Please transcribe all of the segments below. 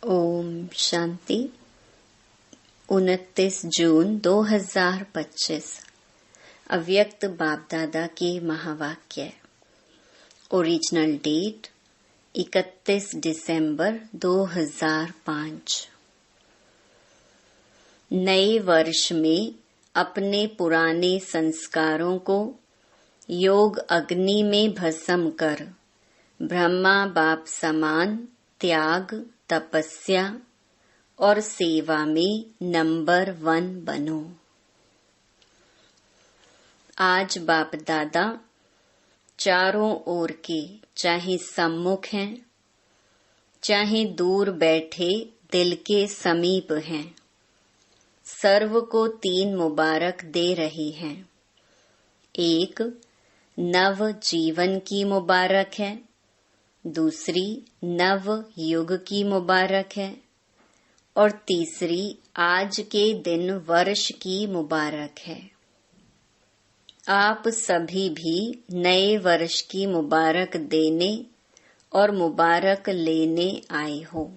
ओम शांति। 29 जून 2025 अव्यक्त बाप दादा के महावाक्य। ओरिजिनल डेट 31 दिसंबर 2005। नए वर्ष में अपने पुराने संस्कारों को योग अग्नि में भस्म कर ब्रह्मा बाप समान त्याग, तपस्या और सेवा में नंबर 1 बनो। आज बाप दादा चारों ओर के, चाहे सम्मुख हैं चाहे दूर बैठे दिल के समीप हैं, सर्व को 3 मुबारक दे रही हैं। एक, नव जीवन की मुबारक है। दूसरी, नव युग की मुबारक है। और तीसरी, आज के दिन वर्ष की मुबारक है। आप सभी भी नए वर्ष की मुबारक देने और मुबारक लेने आए हो।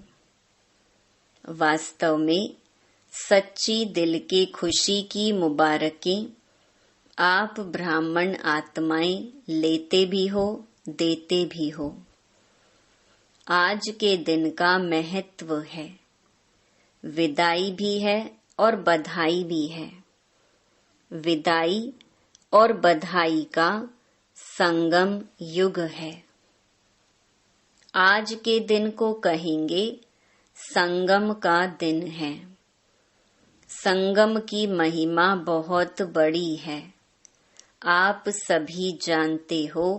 वास्तव में सच्ची दिल की खुशी की मुबारकें आप ब्राह्मण आत्माएं लेते भी हो, देते भी हो। आज के दिन का महत्व है, विदाई भी है और बधाई भी है। विदाई और बधाई का संगम युग है। आज के दिन को कहेंगे संगम का दिन है। संगम की महिमा बहुत बड़ी है। आप सभी जानते हो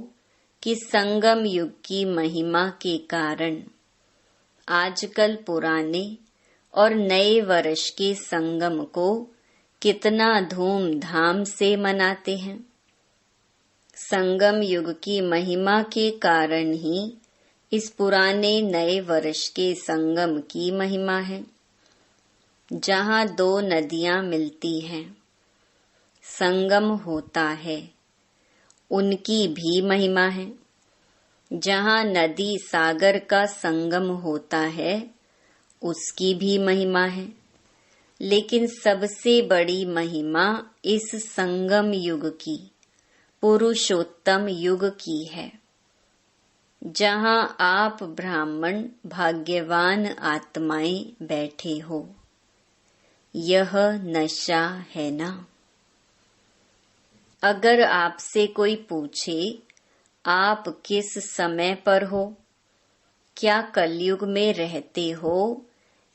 कि संगम युग की महिमा के कारण आजकल पुराने और नए वर्ष के संगम को कितना धूमधाम से मनाते हैं। संगम युग की महिमा के कारण ही इस पुराने नए वर्ष के संगम की महिमा है, जहाँ 2 नदियाँ मिलती हैं, संगम होता है, उनकी भी महिमा है। जहाँ नदी सागर का संगम होता है, उसकी भी महिमा है। लेकिन सबसे बड़ी महिमा इस संगम युग की, पुरुषोत्तम युग की है, जहाँ आप ब्राह्मण भाग्यवान आत्माएं बैठे हो। यह नशा है ना। अगर आपसे कोई पूछे आप किस समय पर हो, क्या कलयुग में रहते हो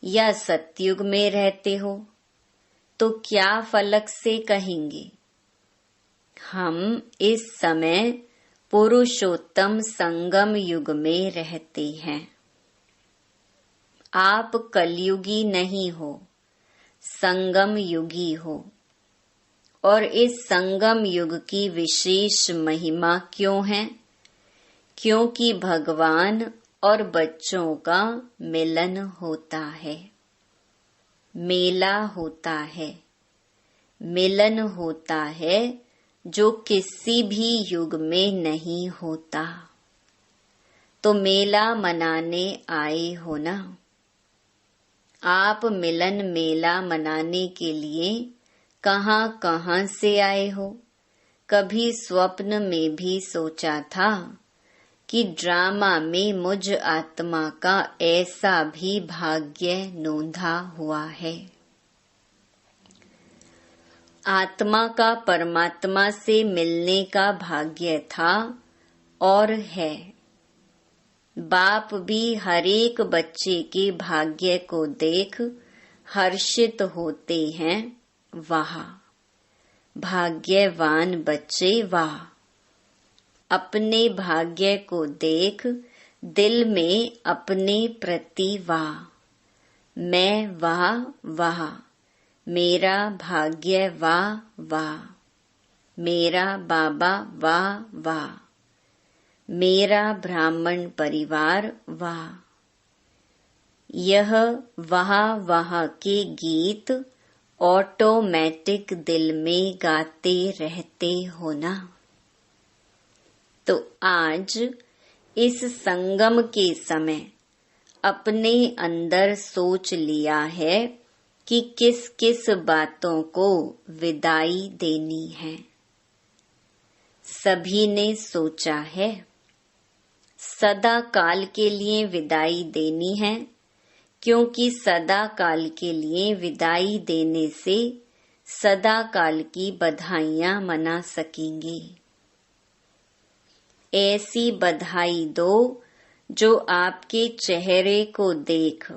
या सतयुग में रहते हो, तो क्या फलक से कहेंगे? हम इस समय पुरुषोत्तम संगम युग में रहते हैं। आप कलयुगी नहीं हो, संगम युगी हो। और इस संगम युग की विशेष महिमा क्यों है? क्योंकि भगवान और बच्चों का मिलन होता है, मेला होता है, मिलन होता है, जो किसी भी युग में नहीं होता। तो मेला मनाने आए हो ना। आप मिलन मेला मनाने के लिए कहाँ कहाँ से आए हो? कभी स्वप्न में भी सोचा था कि ड्रामा में मुझ आत्मा का ऐसा भी भाग्य नोंधा हुआ है? आत्मा का परमात्मा से मिलने का भाग्य था और है। बाप भी हरेक बच्चे के भाग्य को देख हर्षित होते हैं। वाह भाग्यवान बच्चे, वाह। अपने भाग्य को देख दिल में अपने प्रति वाह। मैं वाह वाह, मेरा भाग्य वाह वाह, मेरा बाबा वाह वाह, मेरा ब्राह्मण परिवार वाह। यह वाह वाह के गीत ऑटोमेटिक दिल में गाते रहते हो ना। तो आज इस संगम के समय अपने अंदर सोच लिया है कि किस किस बातों को विदाई देनी है। सभी ने सोचा है सदा काल के लिए विदाई देनी है, क्योंकि सदा काल के लिए विदाई देने से सदा काल की बधाइयां मना सकेंगे। ऐसी बधाई दो जो आपके चेहरे को देख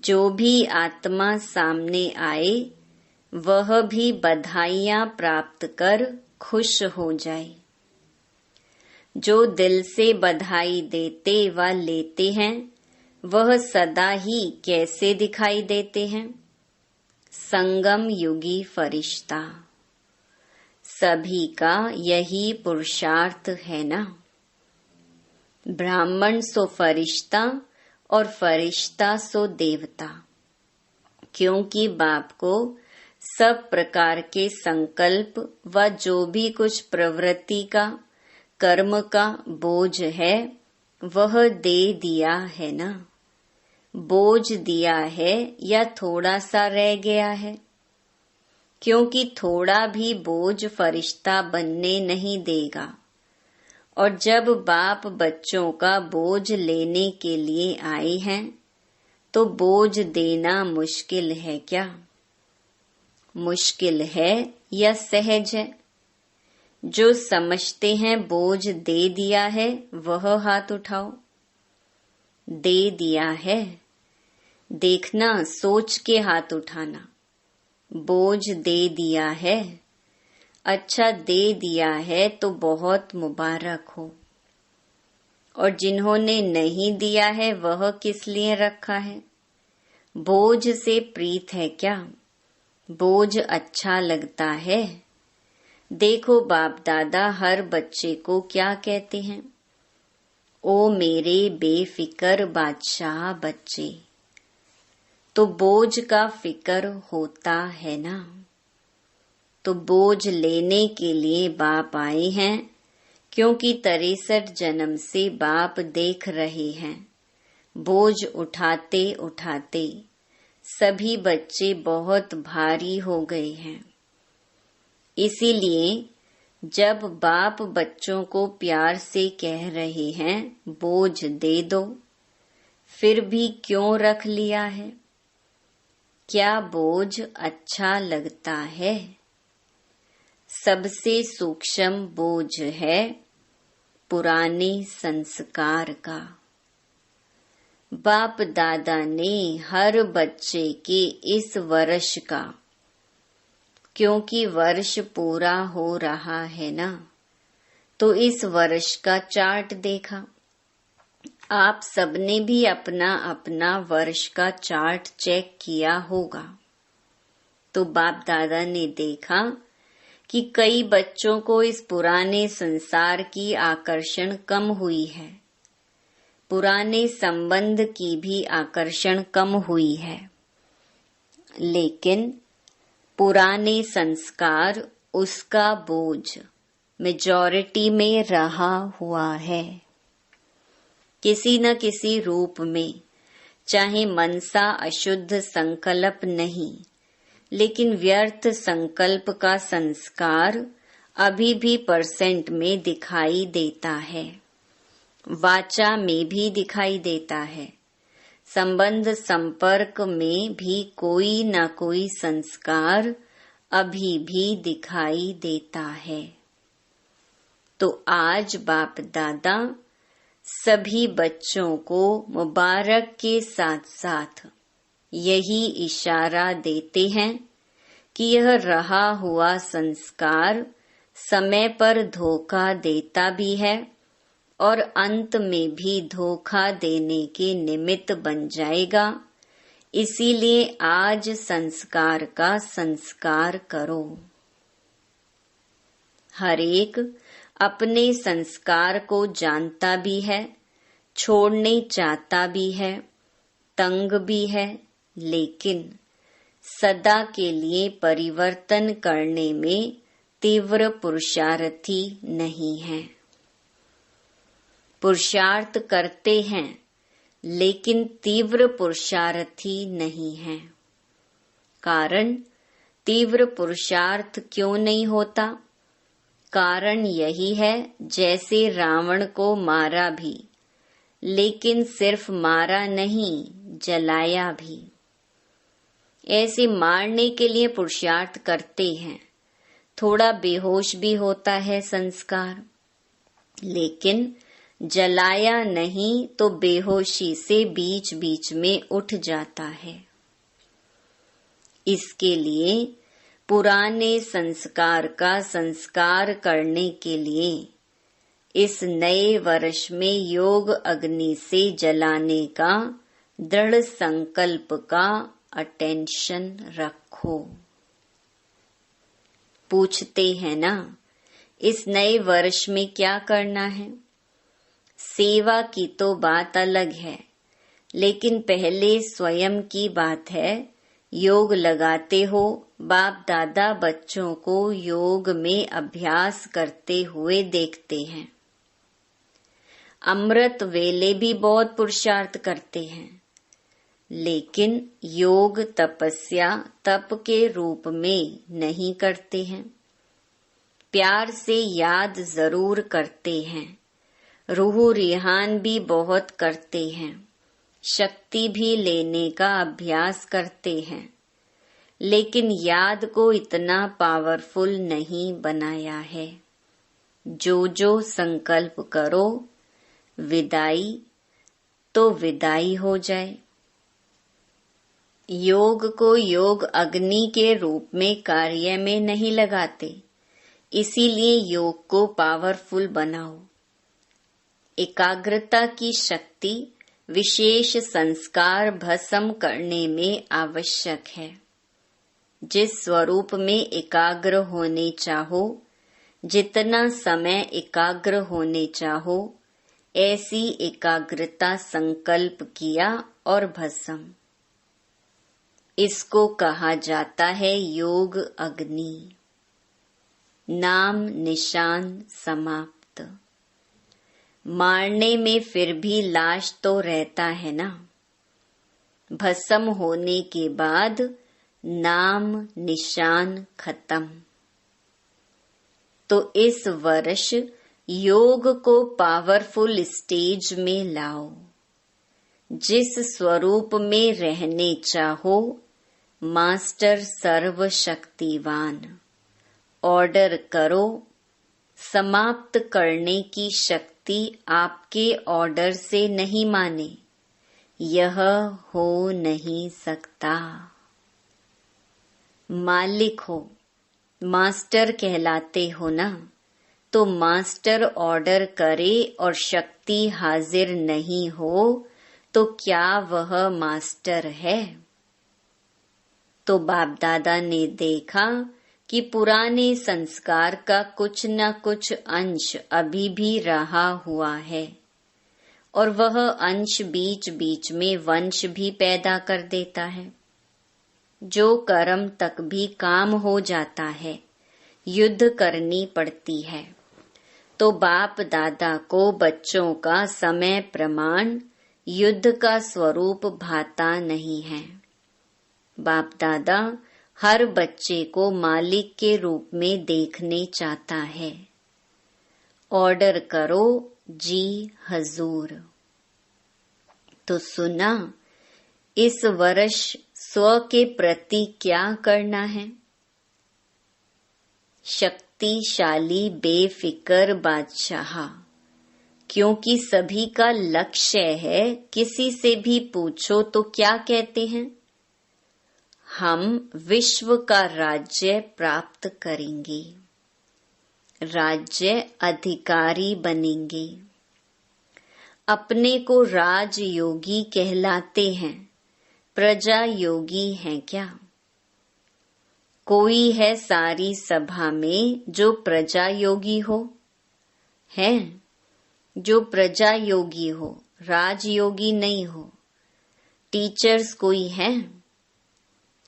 जो भी आत्मा सामने आए वह भी बधाइयां प्राप्त कर खुश हो जाए। जो दिल से बधाई देते व लेते हैं वह सदा ही कैसे दिखाई देते हैं? संगम युगी फरिश्ता। सभी का यही पुरुषार्थ है ना। ब्राह्मण सो फरिश्ता और फरिश्ता सो देवता, क्योंकि बाप को सब प्रकार के संकल्प व जो भी कुछ प्रवृत्ति का कर्म का बोझ है वह दे दिया है ना। बोझ दिया है या थोड़ा सा रह गया है? क्योंकि थोड़ा भी बोझ फरिश्ता बनने नहीं देगा। और जब बाप बच्चों का बोझ लेने के लिए आए हैं तो बोझ देना मुश्किल है क्या? मुश्किल है या सहज है? जो समझते हैं बोझ दे दिया है वह हाथ उठाओ। दे दिया है, देखना सोच के हाथ उठाना। बोझ दे दिया है, अच्छा दे दिया है तो बहुत मुबारक हो। और जिन्होंने नहीं दिया है वह किस लिए रखा है? बोझ से प्रीत है क्या? बोझ अच्छा लगता है? देखो बाप दादा हर बच्चे को क्या कहते हैं, ओ मेरे बेफिक्र बादशाह बच्चे। तो बोझ का फिक्र होता है ना। तो बोझ लेने के लिए बाप आए हैं, क्योंकि 63 जन्म से बाप देख रहे हैं बोझ उठाते उठाते सभी बच्चे बहुत भारी हो गए हैं। इसीलिए जब बाप बच्चों को प्यार से कह रहे हैं बोझ दे दो, फिर भी क्यों रख लिया है? क्या बोझ अच्छा लगता है? सबसे सूक्ष्म बोझ है पुराने संस्कार का। बाप दादा ने हर बच्चे के इस वर्ष का, क्योंकि वर्ष पूरा हो रहा है ना, तो इस वर्ष का चार्ट देखा। आप सबने भी अपना अपना वर्ष का चार्ट चेक किया होगा। तो बाप दादा ने देखा कि कई बच्चों को इस पुराने संसार की आकर्षण कम हुई है, पुराने संबंध की भी आकर्षण कम हुई है, लेकिन पुराने संस्कार उसका बोझ मेजॉरिटी में रहा हुआ है। किसी न किसी रूप में, चाहे मनसा अशुद्ध संकल्प नहीं, लेकिन व्यर्थ संकल्प का संस्कार अभी भी % में दिखाई देता है, वाचा में भी दिखाई देता है, संबंध संपर्क में भी कोई न कोई संस्कार अभी भी दिखाई देता है। तो आज बाप दादा सभी बच्चों को मुबारक के साथ साथ यही इशारा देते हैं कि यह रहा हुआ संस्कार समय पर धोखा देता भी है और अंत में भी धोखा देने के निमित्त बन जाएगा। इसीलिए आज संस्कार का संस्कार करो। हर एक अपने संस्कार को जानता भी है, छोड़ने चाहता भी है, तंग भी है, लेकिन सदा के लिए परिवर्तन करने में तीव्र लेकिन तीव्र पुरुषार्थी नहीं हैं। कारण तीव्र पुरुषार्थ क्यों नहीं होता? कारण यही है, जैसे रावण को मारा भी, लेकिन सिर्फ मारा नहीं, जलाया भी। ऐसे मारने के लिए पुरुषार्थ करते हैं, थोड़ा बेहोश भी होता है संस्कार, लेकिन जलाया नहीं तो बेहोशी से बीच बीच में उठ जाता है। इसके लिए पुराने संस्कार का संस्कार करने के लिए इस नए वर्ष में योग अग्नि से जलाने का दृढ़ संकल्प का अटेंशन रखो। पूछते हैं ना, इस नए वर्ष में क्या करना है? सेवा की तो बात अलग है, लेकिन पहले स्वयं की बात है। योग लगाते हो, बाप दादा बच्चों को योग में अभ्यास करते हुए देखते हैं। अमृत वेले भी बहुत पुरुषार्थ करते हैं, लेकिन योग तपस्या तप के रूप में नहीं करते हैं। प्यार से याद जरूर करते हैं, रूह रिहान भी बहुत करते हैं, शक्ति भी लेने का अभ्यास करते हैं, लेकिन याद को इतना पावरफुल नहीं बनाया है। जो जो संकल्प करो, विदाई तो विदाई हो जाए। योग को योग अग्नि के रूप में कार्य में नहीं लगाते, इसीलिए योग को पावरफुल बनाओ। एकाग्रता की शक्ति विशेष संस्कार भस्म करने में आवश्यक है। जिस स्वरूप में एकाग्र होने चाहो, जितना समय एकाग्र होने चाहो, ऐसी एकाग्रता संकल्प किया और भस्म। इसको कहा जाता है योग अग्नि। नाम निशान समाप्त। मारने में फिर भी लाश तो रहता है ना। भस्म होने के बाद नाम निशान खत्म। तो इस वर्ष योग को पावरफुल स्टेज में लाओ। जिस स्वरूप में रहने चाहो, मास्टर सर्वशक्तिवान, ऑर्डर करो। समाप्त करने की शक्ति आपके ऑर्डर से नहीं माने, यह हो नहीं सकता। मालिक हो, मास्टर कहलाते हो ना, तो मास्टर ऑर्डर करे और शक्ति हाजिर नहीं हो तो क्या वह मास्टर है? तो बाप दादा ने देखा कि पुराने संस्कार का कुछ न कुछ अंश अभी भी रहा हुआ है, और वह अंश बीच बीच में वंश भी पैदा कर देता है। जो कर्म तक भी काम हो जाता है, युद्ध करनी पड़ती है। तो बाप दादा को बच्चों का समय प्रमाण युद्ध का स्वरूप भाता नहीं है। बाप दादा हर बच्चे को मालिक के रूप में देखने चाहता है। ऑर्डर करो जी हजूर। तो सुना, इस वर्ष स्व के प्रति क्या करना है? शक्तिशाली बेफिक्र बादशाह, क्योंकि सभी का लक्ष्य है। किसी से भी पूछो तो क्या कहते हैं? हम विश्व का राज्य प्राप्त करेंगे, राज्य अधिकारी बनेंगे। अपने को राजयोगी कहलाते हैं, प्रजा योगी हैं क्या? कोई है सारी सभा में जो प्रजा योगी हो? है जो प्रजा योगी हो, राजयोगी नहीं हो। टीचर्स कोई हैं?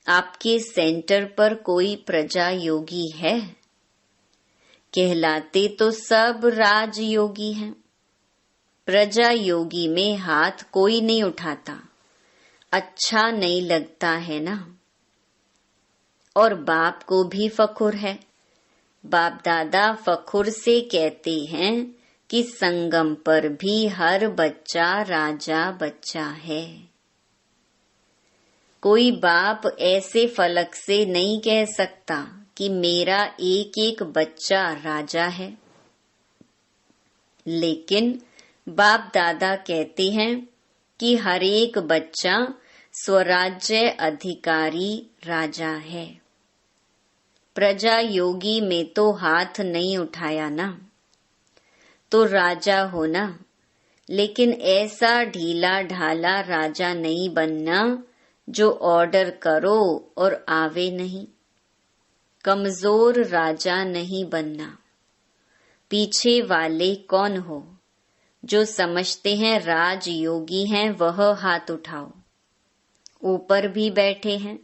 आपके सेंटर पर कोई प्रजा योगी है? कहलाते तो सब राजयोगी हैं। प्रजा योगी में हाथ कोई नहीं उठाता, अच्छा नहीं लगता है ना। और बाप को भी फखुर है। बाप दादा फखुर से कहते हैं कि संगम पर भी हर बच्चा राजा बच्चा है। कोई बाप ऐसे फलक से नहीं कह सकता कि मेरा एक एक बच्चा राजा है, लेकिन बाप दादा कहते हैं कि हर एक बच्चा स्वराज्य अधिकारी राजा है। प्रजा योगी में तो हाथ नहीं उठाया ना, तो राजा हो ना, लेकिन ऐसा ढीला ढाला राजा नहीं बनना जो ऑर्डर करो और आवे नहीं। कमजोर राजा नहीं बनना। पीछे वाले कौन हो? जो समझते हैं राजयोगी हैं वह हाथ उठाओ। ऊपर भी बैठे हैं,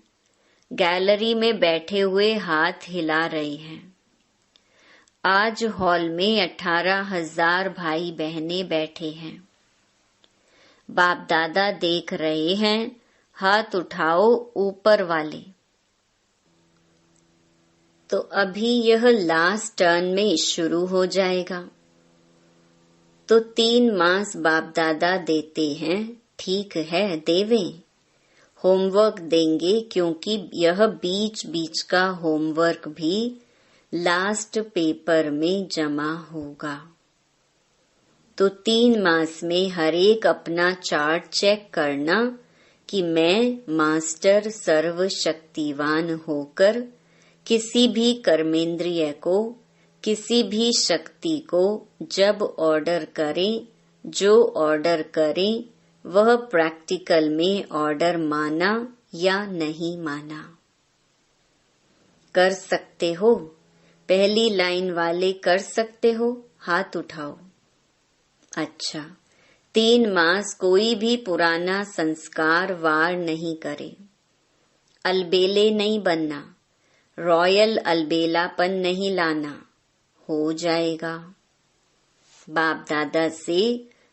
गैलरी में बैठे हुए हाथ हिला रहे हैं। आज हॉल में 18,000 भाई बहनें बैठे हैं। बाप दादा देख रहे हैं, हाथ उठाओ ऊपर वाले। तो अभी यह लास्ट टर्न में शुरू हो जाएगा। तो 3 मास बाप दादा देते हैं, ठीक है देवें। होमवर्क देंगे क्योंकि यह बीच बीच का होमवर्क भी लास्ट पेपर में जमा होगा। तो 3 मास में हर एक अपना चार्ट चेक करना कि मैं मास्टर सर्वशक्तिवान होकर किसी भी कर्मेंद्रिय को, किसी भी शक्ति को जब ऑर्डर करें, जो ऑर्डर करें वह प्रैक्टिकल में ऑर्डर माना या नहीं माना। कर सकते हो? पहली लाइन वाले कर सकते हो? हाथ उठाओ। अच्छा, 3 मास कोई भी पुराना संस्कार वार नहीं करे। अलबेले नहीं बनना, रॉयल अलबेलापन नहीं लाना, हो जाएगा। बाप दादा से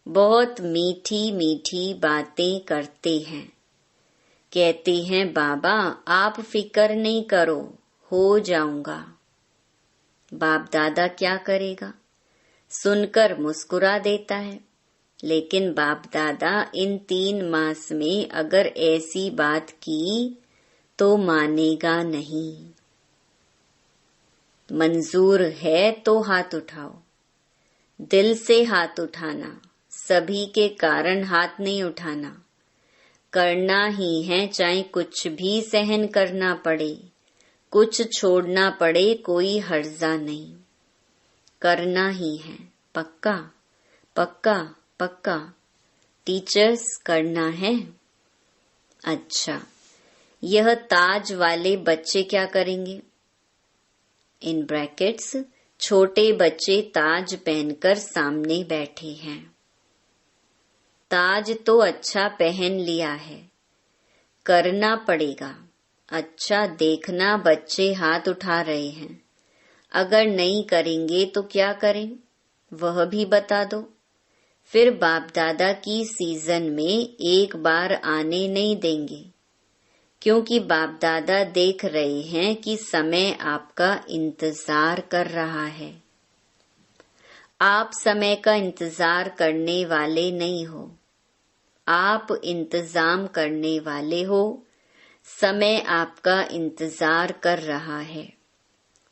बहुत मीठी मीठी बातें करते हैं। कहते हैं बाबा आप फिक्र नहीं करो, हो जाऊंगा। बाप दादा क्या करेगा? सुनकर मुस्कुरा देता है। लेकिन बाप दादा इन 3 मास में अगर ऐसी बात की तो मानेगा नहीं। मंजूर है तो हाथ उठाओ। दिल से हाथ उठाना, सभी के कारण हाथ नहीं उठाना। करना ही है, चाहे कुछ भी सहन करना पड़े, कुछ छोड़ना पड़े, कोई हर्जा नहीं। करना ही है, पक्का पक्का पक्का। टीचर्स करना है। अच्छा, यह ताज वाले बच्चे क्या करेंगे? इन ब्रैकेट्स छोटे बच्चे ताज पहनकर सामने बैठे हैं। ताज तो अच्छा पहन लिया है, करना पड़ेगा। अच्छा देखना, बच्चे हाथ उठा रहे हैं। अगर नहीं करेंगे तो क्या करें वह भी बता दो। फिर बाप दादा की सीजन में एक बार आने नहीं देंगे, क्योंकि बाप दादा देख रहे हैं कि समय आपका इंतजार कर रहा है। आप समय का इंतजार करने वाले नहीं हो, आप इंतजाम करने वाले हो। समय आपका इंतजार कर रहा है।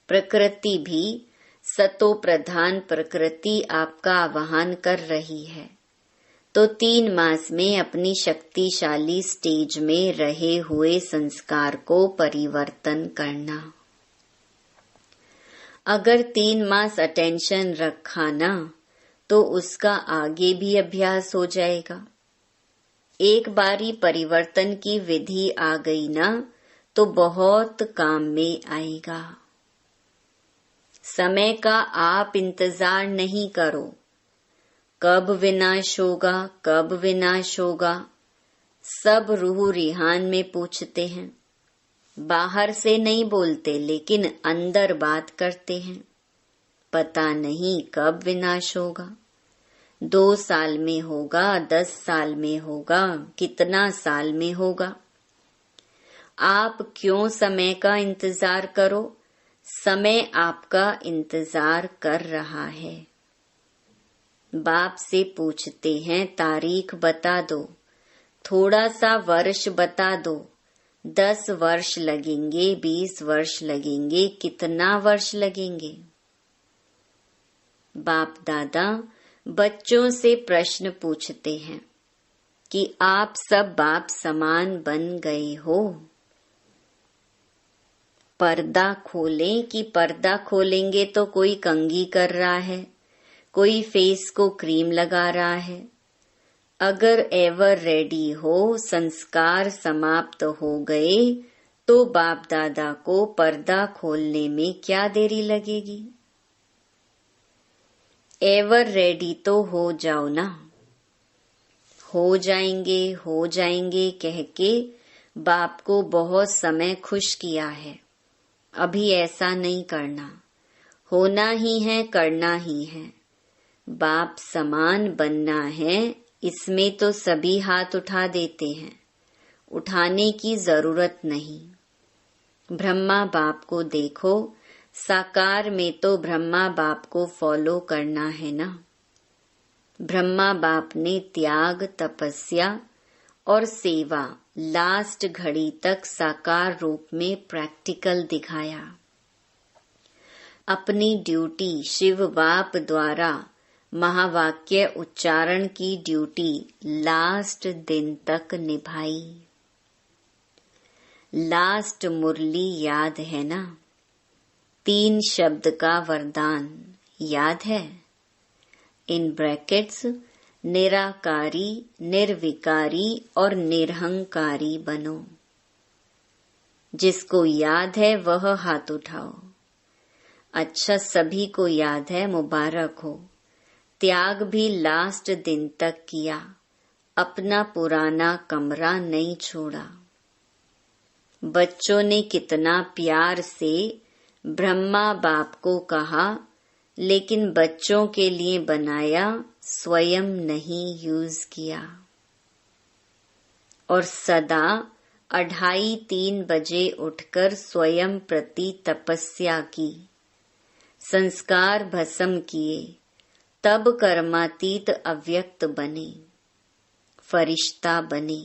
प्रकृति भी, सतो प्रधान प्रकृति आपका आह्वान कर रही है। तो 3 मास में अपनी शक्तिशाली स्टेज में रहे हुए संस्कार को परिवर्तन करना। अगर 3 मास अटेंशन रखा ना, तो उसका आगे भी अभ्यास हो जाएगा। एक बारी परिवर्तन की विधि आ गई ना, तो बहुत काम में आएगा। समय का आप इंतजार नहीं करो। कब विनाश होगा, कब विनाश होगा, सब रूह रिहान में पूछते हैं। बाहर से नहीं बोलते, लेकिन अंदर बात करते हैं। पता नहीं कब विनाश होगा। 2 साल में होगा, 10 साल में होगा, कितना साल में होगा। आप क्यों समय का इंतजार करो? समय आपका इंतजार कर रहा है। बाप से पूछते हैं, तारीख बता दो, थोड़ा सा वर्ष बता दो, 10 वर्ष लगेंगे, 20 वर्ष लगेंगे, कितना वर्ष लगेंगे? बाप दादा बच्चों से प्रश्न पूछते हैं कि आप सब बाप समान बन गए हो। पर्दा खोलें कि पर्दा खोलेंगे तो कोई कंघी कर रहा है, कोई फेस को क्रीम लगा रहा है। अगर एवर रेडी हो, संस्कार समाप्त हो गए तो बाप दादा को पर्दा खोलने में क्या देरी लगेगी? एवर रेडी तो हो जाओ ना। हो जाएंगे कह के बाप को बहुत समय खुश किया है। अभी ऐसा नहीं करना, होना ही है, करना ही है। बाप समान बनना है, इसमें तो सभी हाथ उठा देते हैं, उठाने की जरूरत नहीं। ब्रह्मा बाप को देखो, साकार में तो ब्रह्मा बाप को फॉलो करना है ना। ब्रह्मा बाप ने त्याग, तपस्या और सेवा लास्ट घड़ी तक साकार रूप में प्रैक्टिकल दिखाया। अपनी ड्यूटी शिव बाप द्वारा महावाक्य उच्चारण की ड्यूटी लास्ट दिन तक निभाई। लास्ट मुरली याद है ना? 3 शब्द का वरदान याद है? इन ब्रैकेट्स, निराकारी, निर्विकारी और निरहंकारी बनो। जिसको याद है वह हाथ उठाओ। अच्छा, सभी को याद है, मुबारक हो। त्याग भी लास्ट दिन तक किया, अपना पुराना कमरा नहीं छोड़ा। बच्चों ने कितना प्यार से ब्रह्मा बाप को कहा, लेकिन बच्चों के लिए बनाया, स्वयं नहीं यूज किया। और सदा 2:30-3 बजे उठकर स्वयं प्रति तपस्या की, संस्कार भस्म किए, तब कर्मातीत अव्यक्त बने, फरिश्ता बने।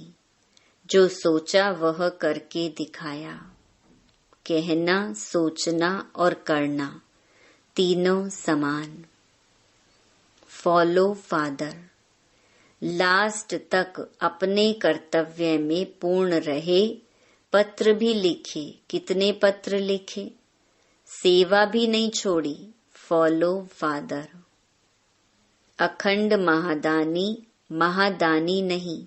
जो सोचा वह करके दिखाया। कहना, सोचना और करना तीनों समान। Follow father. लास्ट तक अपने कर्तव्य में पूर्ण रहे। पत्र भी लिखे, कितने पत्र लिखे, सेवा भी नहीं छोड़ी। Follow father. अखंड महादानी, महादानी नहीं,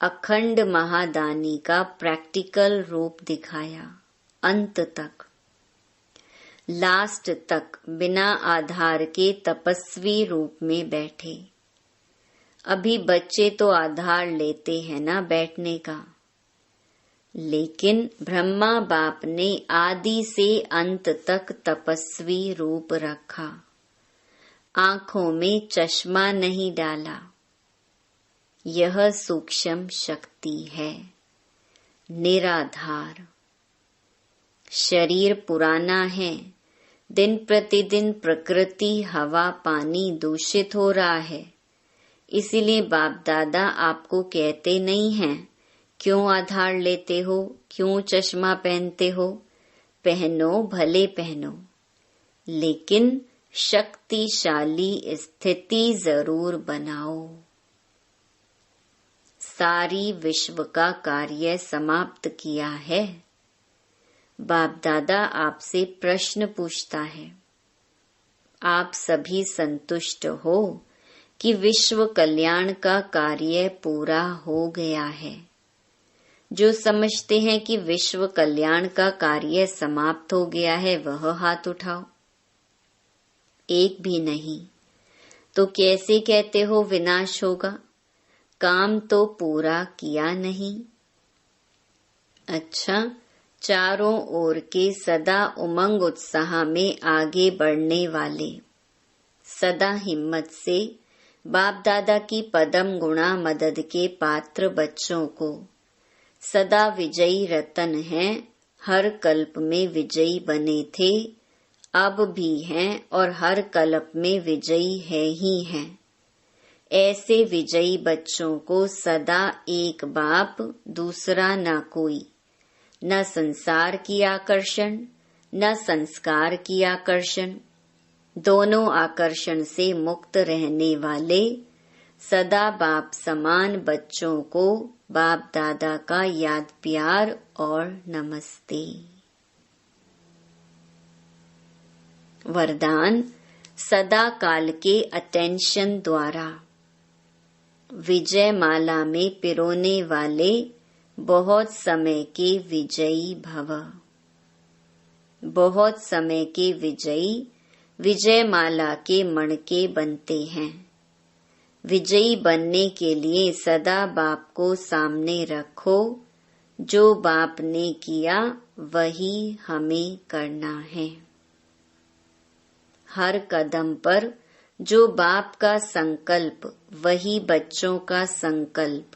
अखंड महादानी का प्रैक्टिकल रूप दिखाया। अंत तक, लास्ट तक बिना आधार के तपस्वी रूप में बैठे। अभी बच्चे तो आधार लेते हैं ना बैठने का, लेकिन ब्रह्मा बाप ने आदि से अंत तक तपस्वी रूप रखा। आंखों में चश्मा नहीं डाला। यह सूक्ष्म शक्ति है, निराधार। शरीर पुराना है, दिन प्रतिदिन प्रकृति, हवा, पानी दूषित हो रहा है। इसीलिए बाप दादा आपको कहते नहीं हैं, क्यों आधार लेते हो, क्यों चश्मा पहनते हो। पहनो, भले पहनो, लेकिन शक्तिशाली स्थिति जरूर बनाओ। सारी विश्व का कार्य समाप्त किया है। बाप दादा आपसे प्रश्न पूछता है, आप सभी संतुष्ट हो कि विश्व कल्याण का कार्य पूरा हो गया है? जो समझते हैं कि विश्व कल्याण का कार्य समाप्त हो गया है वह हाथ उठाओ। एक भी नहीं तो कैसे कहते हो विनाश होगा? काम तो पूरा किया नहीं। अच्छा, चारों ओर के सदा उमंग उत्साह में आगे बढ़ने वाले, सदा हिम्मत से बाप दादा की पदम गुणा मदद के पात्र बच्चों को सदा विजयी रतन हैं, हर कल्प में विजयी बने थे, अब भी हैं और हर कल्प में विजयी है ही हैं। ऐसे विजयी बच्चों को सदा एक बाप, दूसरा न कोई, न संसार की आकर्षण न संस्कार की आकर्षण, दोनों आकर्षण से मुक्त रहने वाले सदा बाप समान बच्चों को बाप दादा का याद प्यार और नमस्ते। वरदान सदा काल के अटेंशन द्वारा विजय माला में पिरोने वाले बहुत समय के विजयी भव। बहुत समय के विजयी विजय माला के मणके बनते हैं। विजयी बनने के लिए सदा बाप को सामने रखो, जो बाप ने किया वही हमें करना है। हर कदम पर जो बाप का संकल्प वही बच्चों का संकल्प,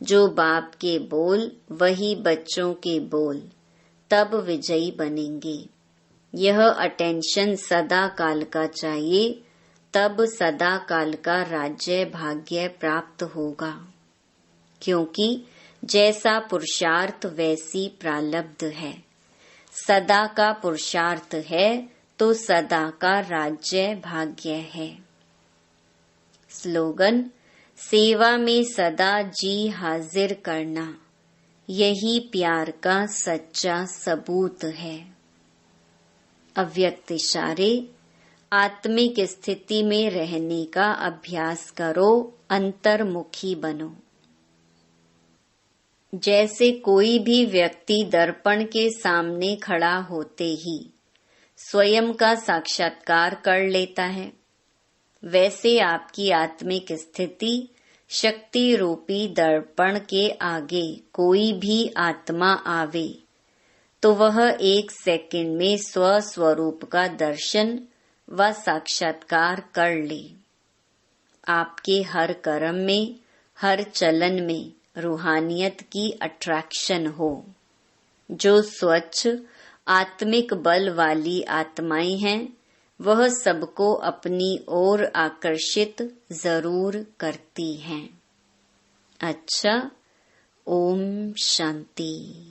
जो बाप के बोल वही बच्चों के बोल, तब विजयी बनेंगे। यह अटेंशन सदा काल का चाहिए, तब सदा काल का राज्य भाग्य प्राप्त होगा। क्योंकि जैसा पुरुषार्थ वैसी प्रारब्ध है। सदा का पुरुषार्थ है तो सदा का राज्य भाग्य है। स्लोगन सेवा में सदा जी हाजिर करना, यही प्यार का सच्चा सबूत है। अव्यक्त इशारे आत्मिक स्थिति में रहने का अभ्यास करो, अंतर्मुखी बनो। जैसे कोई भी व्यक्ति दर्पण के सामने खड़ा होते ही स्वयं का साक्षात्कार कर लेता है, वैसे आपकी आत्मिक स्थिति शक्ति रूपी दर्पण के आगे कोई भी आत्मा आवे तो वह 1 सेकंड में स्वस्वरूप का दर्शन व साक्षात्कार कर ले। आपके हर कर्म में, हर चलन में रूहानियत की अट्रैक्शन हो। जो स्वच्छ आत्मिक बल वाली आत्माएं हैं, वह सबको अपनी ओर आकर्षित जरूर करती हैं। अच्छा, ओम शांति।